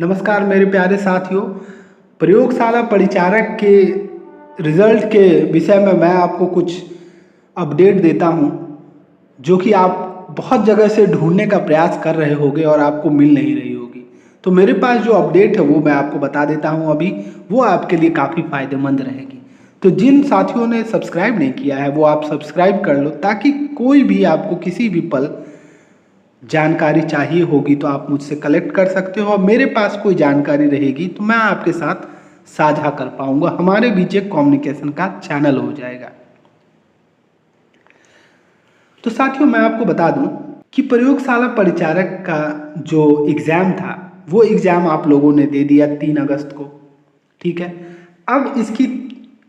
नमस्कार मेरे प्यारे साथियों। प्रयोगशाला परिचारक के रिजल्ट के विषय में मैं आपको कुछ अपडेट देता हूं, जो कि आप बहुत जगह से ढूंढने का प्रयास कर रहे होंगे और आपको मिल नहीं रही होगी। तो मेरे पास जो अपडेट है वो मैं आपको बता देता हूं अभी, वो आपके लिए काफ़ी फायदेमंद रहेगी। तो जिन साथियों ने सब्सक्राइब नहीं किया है वो आप सब्सक्राइब कर लो, ताकि कोई भी आपको किसी भी पल जानकारी चाहिए होगी तो आप मुझसे कलेक्ट कर सकते हो, और मेरे पास कोई जानकारी रहेगी तो मैं आपके साथ साझा कर पाऊंगा। हमारे बीच एक कम्युनिकेशन का चैनल हो जाएगा। तो साथियों, मैं आपको बता दूं कि प्रयोगशाला परिचारक का जो एग्ज़ाम था वो एग्ज़ाम आप लोगों ने दे दिया 3 अगस्त को। ठीक है, अब इसकी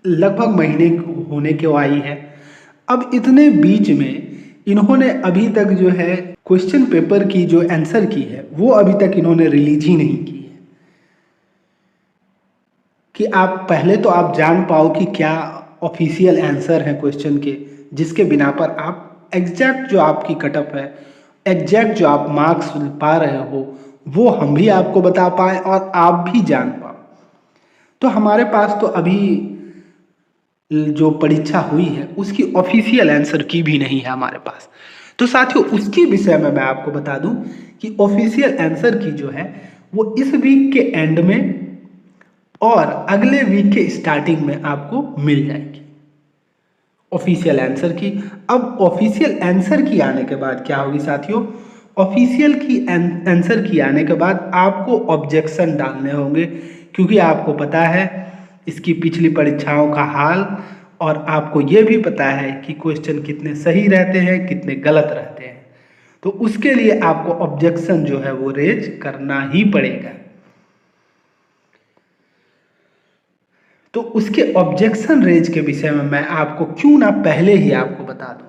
लगभग महीने होने को आई है। अब इतने बीच में इन्होंने अभी तक जो है क्वेश्चन पेपर की जो आंसर की है वो अभी तक इन्होंने रिलीज ही नहीं की है, कि आप पहले तो आप जान पाओ कि क्या ऑफिशियल आंसर है क्वेश्चन के, जिसके बिना पर आप एग्जैक्ट जो आपकी कटअप है, एग्जैक्ट जो आप मार्क्स पा रहे हो, वो हम भी आपको बता पाए और आप भी जान पाओ। तो हमारे पास तो अभी जो परीक्षा हुई है उसकी ऑफिशियल आंसर की भी नहीं है हमारे पास। तो साथियों, उसके विषय में मैं आपको बता दूं कि ऑफिशियल आंसर की जो है वो इस वीक के एंड में और अगले वीक के स्टार्टिंग में आपको मिल जाएगी ऑफिशियल आंसर की। अब ऑफिशियल आंसर की आने के बाद क्या होगी साथियों, ऑफिशियल की आंसर की आने के बाद आपको ऑब्जेक्शन डालने होंगे, क्योंकि आपको पता है इसकी पिछली परीक्षाओं का हाल, और आपको ये भी पता है कि क्वेश्चन कितने सही रहते हैं कितने गलत रहते हैं। तो उसके लिए आपको ऑब्जेक्शन जो है वो रेज करना ही पड़ेगा। तो उसके ऑब्जेक्शन रेज के विषय में मैं आपको क्यों ना पहले ही आपको बता दूं,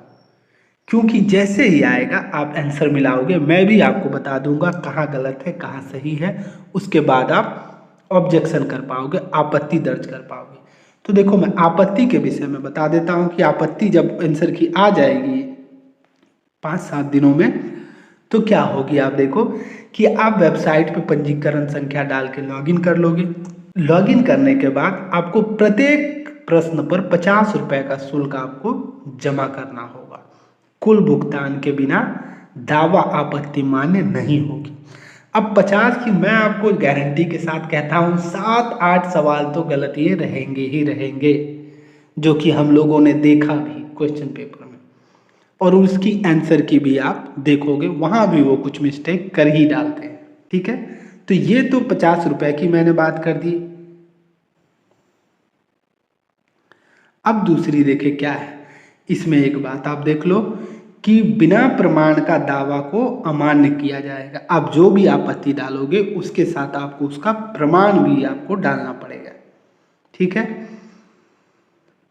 क्योंकि जैसे ही आएगा आप आंसर मिलाओगे, मैं भी आपको बता दूंगा कहाँ गलत है कहाँ सही है। उसके बाद आप ऑब्जेक्शन कर पाओगे, आपत्ति दर्ज कर पाओगे। तो देखो, मैं आपत्ति के विषय में बता देता हूँ कि आपत्ति जब आंसर की आ जाएगी 5-7 दिनों में, तो क्या होगी, आप देखो कि आप वेबसाइट पे पंजीकरण संख्या डाल के लॉगिन कर लोगे। लॉगिन करने के बाद आपको प्रत्येक प्रश्न पर 50 रुपए का शुल्क आपको जमा करना होगा। कुल भुगतान के बिना दावा आपत्ति मान्य नहीं होगी। अब 50 की मैं आपको गारंटी के साथ कहता हूँ 7-8 सवाल तो गलत ये रहेंगे ही रहेंगे, जो कि हम लोगों ने देखा भी क्वेश्चन पेपर में, और उसकी आंसर की भी आप देखोगे वहाँ भी वो कुछ मिस्टेक कर ही डालते हैं। ठीक है, तो ये तो 50 रुपए की मैंने बात कर दी। अब दूसरी देखे क्या है इसमें, एक बात आप देख लो कि बिना प्रमाण का दावा को अमान्य किया जाएगा। आप जो भी आपत्ति डालोगे उसके साथ आपको उसका प्रमाण भी आपको डालना पड़ेगा। ठीक है,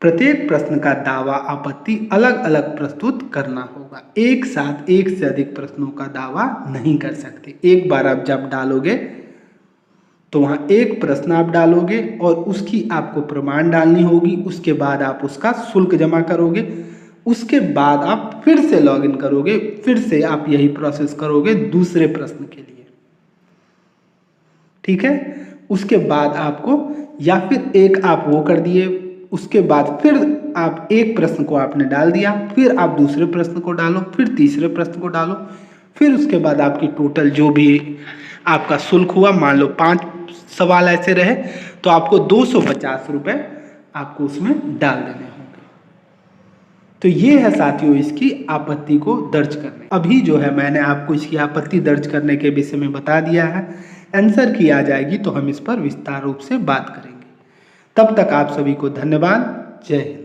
प्रत्येक प्रश्न का दावा आपत्ति अलग अलग प्रस्तुत करना होगा। एक साथ एक से अधिक प्रश्नों का दावा नहीं कर सकते। एक बार आप जब डालोगे तो वहाँ एक प्रश्न आप डालोगे और उसकी आपको प्रमाण डालनी होगी। उसके बाद आप उसका शुल्क जमा करोगे। उसके बाद आप फिर से लॉगिन करोगे, फिर से आप यही प्रोसेस करोगे दूसरे प्रश्न के लिए। ठीक है, उसके बाद आपको, या फिर एक आप वो कर दिए, उसके बाद फिर आप एक प्रश्न को आपने डाल दिया, फिर आप दूसरे प्रश्न को डालो, फिर तीसरे प्रश्न को डालो, फिर उसके बाद आपकी टोटल जो भी आपका शुल्क हुआ, मान लो 5 सवाल ऐसे रहे, तो आपको 250 रुपये आपको उसमें डाल देने होंगे। तो ये है साथियों इसकी आपत्ति को दर्ज करने। अभी जो है मैंने आपको इसकी आपत्ति दर्ज करने के विषय में बता दिया है। आंसर की आ जाएगी तो हम इस पर विस्तार रूप से बात करेंगे। तब तक आप सभी को धन्यवाद। जय हिंद।